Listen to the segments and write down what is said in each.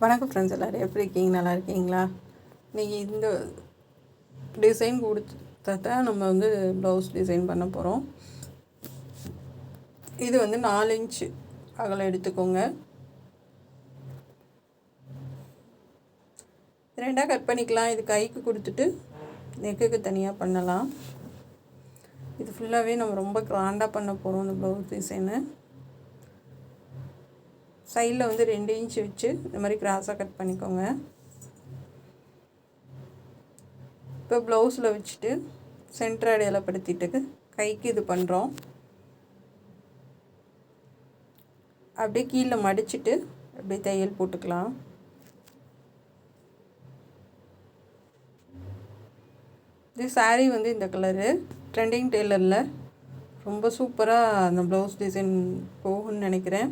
வணக்கம் ஃப்ரெண்ட்ஸ், எல்லோரும் எப்படி இருக்கீங்க? நல்லா இருக்கீங்களா? இன்றைக்கி இந்த டிசைன் கொடுத்தத நம்ம வந்து ப்ளவுஸ் டிசைன் பண்ண போகிறோம். இது வந்து 4 இன்ச்சு அகலம் எடுத்துக்கோங்க. 2 கட் பண்ணிக்கலாம். இது கைக்கு கொடுத்துட்டு நெக்குக்கு தனியாக பண்ணலாம். இது ஃபுல்லாகவே நம்ம ரொம்ப கிராண்டாக பண்ண போகிறோம். இந்த ப்ளவுஸ் டிசைனு சைடில் வந்து 2 இன்ச்சு வச்சு இந்த மாதிரி கிராஸாக கட் பண்ணிக்கோங்க. இப்போ ப்ளவுஸில் வச்சுட்டு சென்டர் அடையாளப்படுத்திட்டு கைக்கு இது பண்ணுறோம். அப்படியே கீழே மடிச்சுட்டு அப்படியே தையல் போட்டுக்கலாம். இது சாரீ வந்து இந்த கலரு ட்ரெண்டிங் டெய்லரில் ரொம்ப சூப்பராக அந்த ப்ளவுஸ் டிசைன் போகும்னு நினைக்கிறேன்.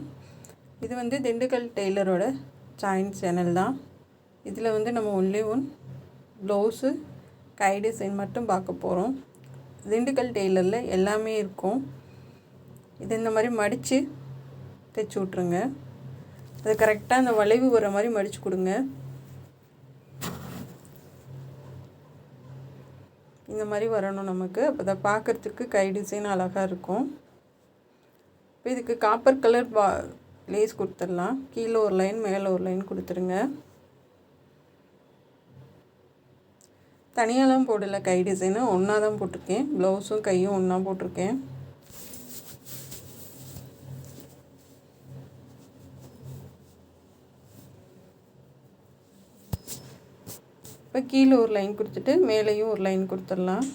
இது வந்து திண்டுக்கல் டெய்லரோட ஜாயின் சேனல் தான். இதில் வந்து நம்ம ஒன்லி ப்ளவுஸு கை டிசைன் மட்டும் பார்க்க போகிறோம். திண்டுக்கல் டெய்லரில் எல்லாமே இருக்கும். இது இந்த மாதிரி மடித்து தைச்சி விட்ருங்க. அது கரெக்டாக அந்த வளைவு வர மாதிரி மடித்து கொடுங்க. இந்த மாதிரி வரணும் நமக்கு. அப்போ அதை பார்க்குறதுக்கு கை டிசைன் அழகாக இருக்கும். இப்போ இதுக்கு காப்பர் கலர் லேஸ் கொடுத்துடலாம். கீழே ஒரு லைன் மேலே ஒரு லைன் கொடுத்துருங்க. தனியாலாம் போடலை, கை டிசைனு ஒன்றா தான் போட்டிருக்கேன். ப்ளவுஸும் கையும் ஒன்றா போட்டிருக்கேன். இப்போ கீழே ஒரு லைன் கொடுத்துட்டு மேலேயும் ஒரு லைன் கொடுத்துடலாம்.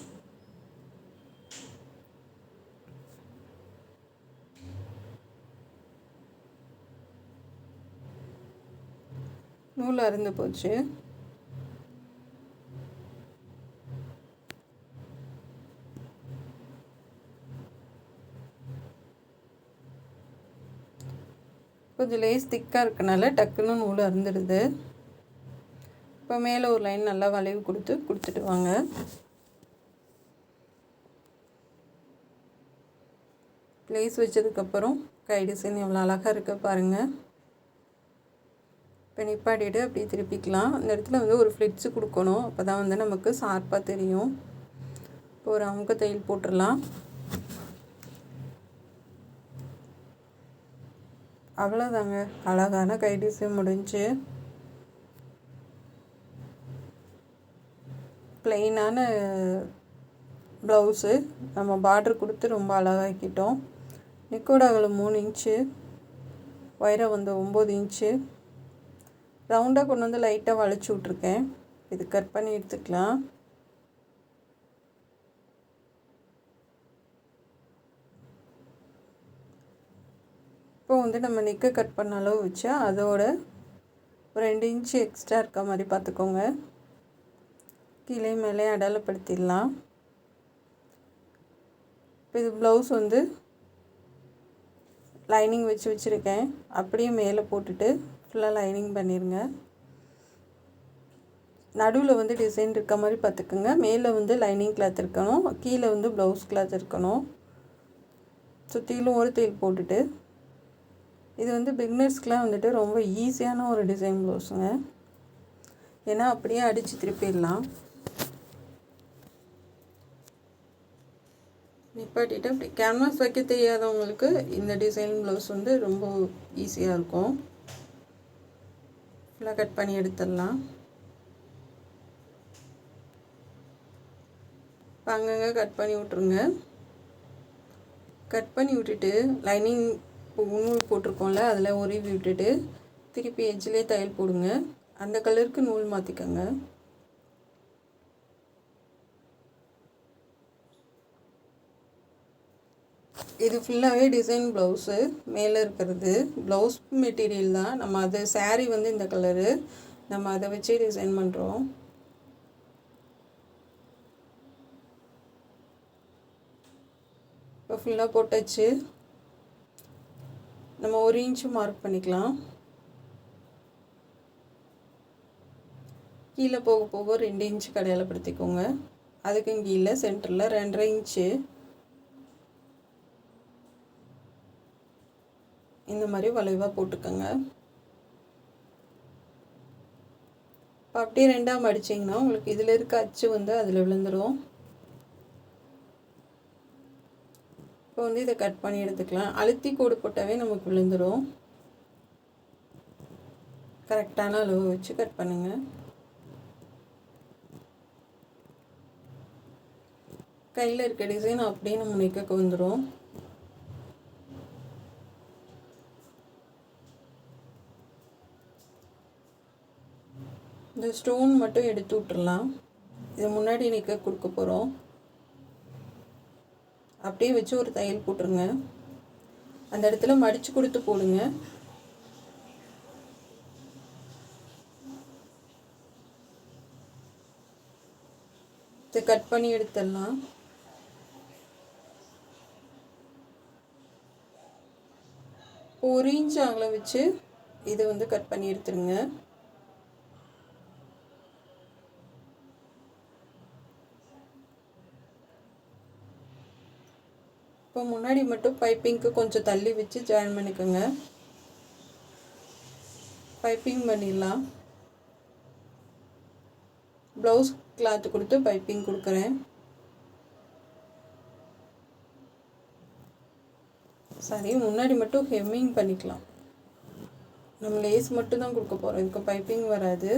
நூல் அறுந்து போச்சு. கொஞ்சம் லேஸ் திக்காக இருக்கனால டக்குன்னு நூல் அறுந்துடுது. இப்போ மேலே ஒரு லைன் நல்லா வளைவு கொடுத்துட்டு வாங்க. லேஸ் வச்சதுக்கப்புறம் கை டிசைன் எவ்வளோ அழகாக இருக்க பாருங்கள். இப்போ நிப்பாட்டிட்டு அப்படியே திருப்பிக்கலாம். இந்த இடத்துல வந்து ஒரு ஃப்ளிட்ஸு கொடுக்கணும். அப்போ தான் வந்து நமக்கு ஷார்ப்பாக தெரியும். இப்போ ஒரு அமுக்க தையல் போட்டுடலாம். அவ்வளோதாங்க, அழகான கை டிசைன் முடிஞ்சு. ப்ளெயினான ப்ளவுஸு நம்ம பார்டர் கொடுத்து ரொம்ப அழகாக்கிட்டோம். நெக்கோட அகலம் 3 இன்ச்சு, உயரம் வந்து 9 இன்ச்சு. ரவுண்டாக கொண்டு வந்து லைட்டாக வளைச்சி விட்ருக்கேன். இது கட் பண்ணி எடுத்துக்கலாம். இப்போ வந்து நம்ம நெக்கை கட் பண்ண அளவு வச்சா அதோட ஒரு 2 இன்ச்சு எக்ஸ்ட்ரா இருக்க மாதிரி பார்த்துக்கோங்க. கீழே மேலே அடையாளப்படுத்திடலாம். இப்போ இது ப்ளவுஸ் வந்து லைனிங் வச்சுருக்கேன். அப்படியே மேலே போட்டுட்டு ஃபுல்லாக லைனிங் பண்ணிடுங்க. நடுவில் வந்து டிசைன் இருக்க மாதிரி பார்த்துக்குங்க. மேலே வந்து லைனிங் கிளாத் இருக்கணும், கீழே வந்து ப்ளவுஸ் கிளாத் இருக்கணும். சுற்றிலும் ஒரு தையல் போட்டுட்டு இது வந்து பிகினர்ஸ்க்கெலாம் வந்துட்டு ரொம்ப ஈஸியான ஒரு டிசைன் ப்ளவுஸுங்க. ஏன்னா அப்படியே அடித்து திருப்பிடலாம். நிப்பாட்டிட்டு அப்படி கேன்வாஸ் வைக்க தெரியாதவங்களுக்கு இந்த டிசைன் ப்ளவுஸ் வந்து ரொம்ப ஈஸியாக இருக்கும். ஃபுல்லாக கட் பண்ணி எடுத்துடலாம். இப்போ அங்கங்கே கட் பண்ணி விட்ருங்க. கட் பண்ணி விட்டுட்டு லைனிங் நூல் போட்டிருக்கோம்ல, அதில் உருவி விட்டுட்டு திருப்பி எட்ஜிலே தையல் போடுங்க. அந்த கலருக்கு நூல் மாற்றிக்கோங்க. இது ஃபுல்லாகவே டிசைன் ப்ளவுஸு. மேலே இருக்கிறது ப்ளவுஸ் மெட்டீரியல் தான். நம்ம அது சாரீ வந்து இந்த கலரு, நம்ம அதை வச்சு டிசைன் பண்ணுறோம். இப்போ ஃபுல்லாக போட்டாச்சு. நம்ம 1 இன்ச்சு மார்க் பண்ணிக்கலாம். கீழே போக போக 2 இன்ச்சு அடையாளப்படுத்திக்கோங்க. அதுக்கும் கீழே சென்டரில் 2.5 இன்ச்சு இந்த மாதிரி வளைவாக போட்டுக்கோங்க. இப்போ அப்படியே ரெண்டாக மடிச்சிங்கன்னா உங்களுக்கு இதில் இருக்க அச்சு வந்து அதில் விழுந்துடும். இப்போ வந்து இதை கட் பண்ணி எடுத்துக்கலாம். அழுத்தி கோடு போட்டாவே நமக்கு விழுந்துடும். கரெக்டான அளவு வச்சு கட் பண்ணுங்கள். கையில் இருக்க டிசைன் அப்படியே நம்ம நெக்குக்கு வந்துடும். இந்த ஸ்டோன் மட்டும் எடுத்து விட்டுறலாம். இது முன்னாடி நெக்க கொடுக்க போகிறோம். அப்படியே வச்சு ஒரு தையல் போட்டுருங்க. அந்த இடத்துல மடித்து கொடுத்து போடுங்க. இதை கட் பண்ணி எடுத்துடலாம். ஒரு இன்ச் அகலம் வச்சு இதை வந்து கட் பண்ணி எடுத்துருங்க. இப்போ முன்னாடி மட்டும் பைப்பிங்க்கு கொஞ்சம் தள்ளி வச்சு ஜாயின் பண்ணிக்கோங்க. பைப்பிங் பண்ணிடலாம். ப்ளவுஸ் கிளாத்து கொடுத்து பைப்பிங் கொடுக்குறேன். சரி, முன்னாடி மட்டும் ஹெம்மிங் பண்ணிக்கலாம். நம்ம லேஸ் மட்டும் தான் கொடுக்க போகிறோம், இதுக்கு பைப்பிங் வராது.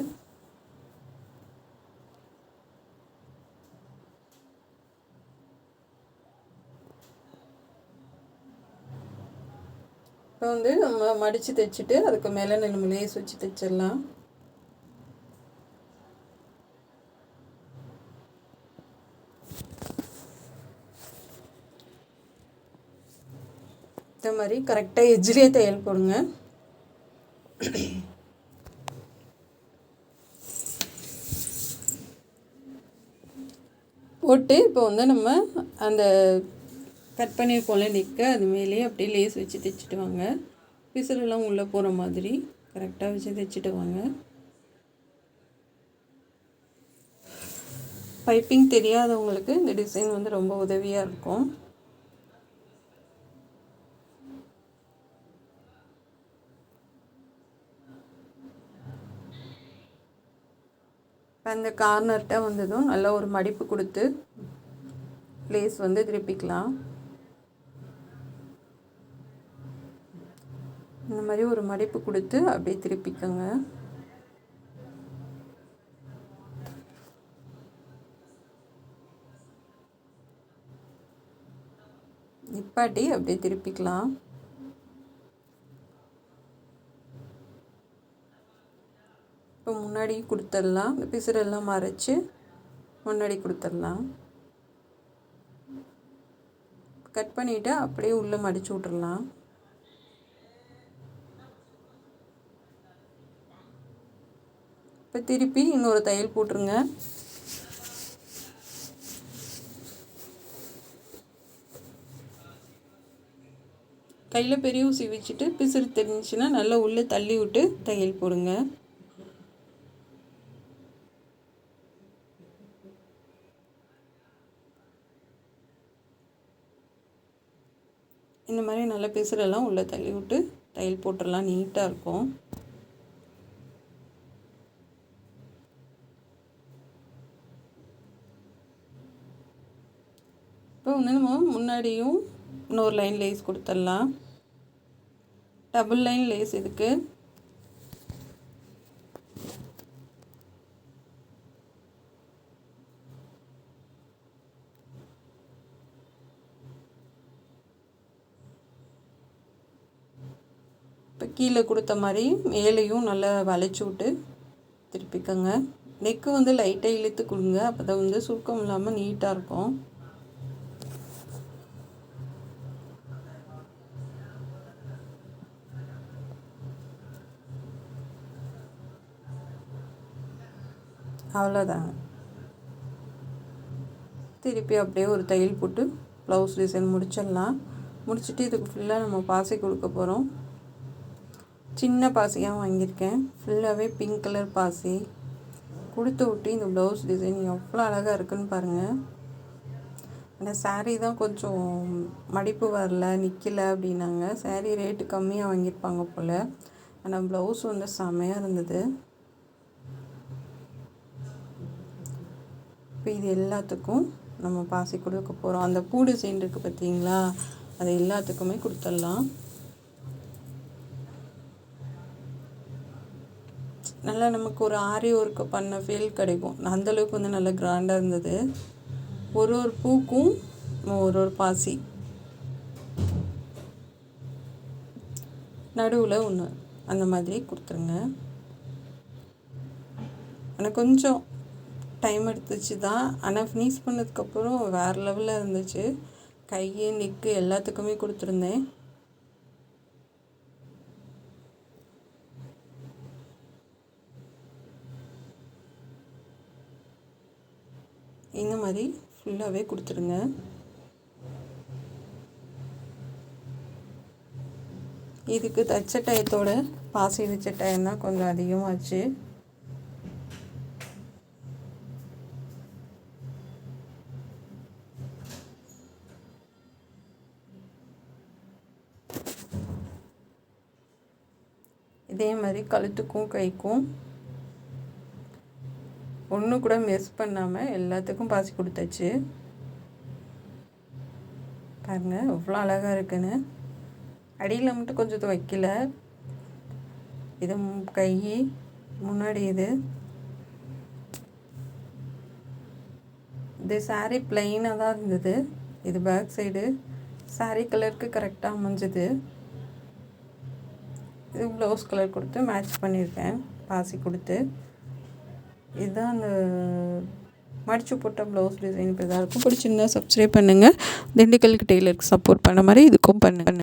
இப்போ வந்து நம்ம மடித்து தைச்சிட்டு அதுக்கு மேலே நம்ம லேஸ் வச்சு தைச்சிடலாம். இந்த மாதிரி கரெக்டாக எஜ்ஜிலே தையல் போடுங்க. போட்டு இப்போ வந்து நம்ம அந்த கட் பண்ணியிருக்கோம்ல நெக்க அது மேலேயே அப்படியே லேஸ் வச்சு தைச்சிட்டு வாங்க. பிசுறுலாம் உள்ளே போகிற மாதிரி கரெக்டாக வச்சு தைச்சிட்டு வாங்க. பைப்பிங் தெரியாதவங்களுக்கு இந்த டிசைன் வந்து ரொம்ப உதவியாக இருக்கும். அந்த கார்னர்கிட்ட வந்ததும் நல்லா ஒரு மடிப்பு கொடுத்து லேஸ் வந்து திருப்பிக்கலாம். இந்த மாதிரி ஒரு மடிப்பு கொடுத்து அப்படியே திருப்பிக்கோங்க. நிப்பாட்டி அப்படியே திருப்பிக்கலாம். இப்போ முன்னாடி கொடுத்துடலாம். இந்த பிசுறெல்லாம் மறைச்சி முன்னாடி கொடுத்துடலாம். கட் பண்ணிவிட்டு அப்படியே உள்ளே மடித்து விட்றலாம். இப்போ திருப்பி இன்னொரு தையல் போட்டுருங்க. கையில் பெரிய ஊசி வச்சுட்டு பிசுறு தெரிஞ்சிச்சுன்னா நல்லா உள்ளே தள்ளி விட்டு தையல் போடுங்க. இந்த மாதிரி நல்ல பிசுறெல்லாம் உள்ளே தள்ளி விட்டு தையல் போட்டுடலாம். நீட்டாக இருக்கும். இப்போ வந்து நம்ம முன்னாடியும் இன்னொரு லைன் லேஸ் கொடுத்துடலாம். டபுள் லைன் லேஸ் இதுக்கு. இப்போ கீழே கொடுத்த மாதிரி மேலேயும் நல்லா வளைச்சி விட்டு திருப்பிக்கோங்க. நெக்கு வந்து லைட்டாக இழுத்து கொடுங்க, அப்போ தான் வந்து சுருக்கம் இல்லாமல் நீட்டாக இருக்கும். அவ்வளோதாங்க. திருப்பி அப்படியே ஒரு தையல் போட்டு ப்ளவுஸ் டிசைன் முடிச்சிடலாம். முடிச்சுட்டு இதுக்கு ஃபுல்லாக நம்ம பாசி கொடுக்க போகிறோம். சின்ன பாசியாக வாங்கியிருக்கேன். ஃபுல்லாகவே பிங்க் கலர் பாசி கொடுத்து விட்டு இந்த ப்ளவுஸ் டிசைன் எவ்வளோ அழகாக இருக்குதுன்னு பாருங்கள். அந்த சாரீ தான் கொஞ்சம் மடிப்பு வரல, நிற்கலை அப்படின்னாங்க. சாரீ ரேட்டு கம்மியாக வாங்கியிருப்பாங்க போல். ஆனால் ப்ளவுஸ் வந்து செம்மையாக இருந்தது. இப்போ இது எல்லாத்துக்கும் நம்ம பாசி கொடுக்க போகிறோம். அந்த பூ டிசைன் இருக்குது பார்த்தீங்களா, அது எல்லாத்துக்குமே கொடுத்துடலாம். நல்லா நமக்கு ஒரு ஆரி ஒர்க்கு பண்ண ஃபீல் கிடைக்கும். அந்தளவுக்கு வந்து நல்லா கிராண்டாக இருந்தது. ஒரு ஒரு பூக்கும் ஒரு ஒரு பாசி, நடுவில் ஒன்று, அந்த மாதிரி கொடுத்துருங்க. ஆனால் கொஞ்சம் டைம் எடுத்துச்சு தான், ஆனால் ஃபினிஷ் பண்ணதுக்கப்புறம் வேறு லெவலில் இருந்துச்சு. கை நெக்கு எல்லாத்துக்குமே கொடுத்துருந்தேன். இந்த மாதிரி ஃபுல்லாகவே கொடுத்துருங்க. இதுக்கு தைச்ச டயத்தோட பாசி வச்ச டைம் தான் கொஞ்சம் அதிகமாச்சு. இதே மாதிரி கழுத்துக்கும் கைக்கும் ஒன்று கூட மிஸ் பண்ணாமல் எல்லாத்துக்கும் பாசி கொடுத்தாச்சு. பாருங்கள் எவ்வளோ அழகாக இருக்குன்னு. அடியில் மட்டும் கொஞ்சம் வைக்கல. இது கை முன்னாடி இது சாரீ பிளெயினாக தான் இருந்தது. இது பேக் சைடு சாரீ கலருக்கு கரெக்டாக அமைஞ்சது. இது ப்ளவுஸ் கலர் கொடுத்து மேட்ச் பண்ணியிருக்கேன் பாசி கொடுத்து. இதுதான் அந்த மடிச்சு போட்ட ப்ளவுஸ் டிசைன். இப்போ இதாக இருக்கும். பிடிச்சிருந்தா சப்ஸ்கிரைப் பண்ணுங்கள். திண்டுக்கல் டெய்லருக்கு சப்போர்ட் பண்ண மாதிரி இதுக்கும் பண்ணுங்கள்.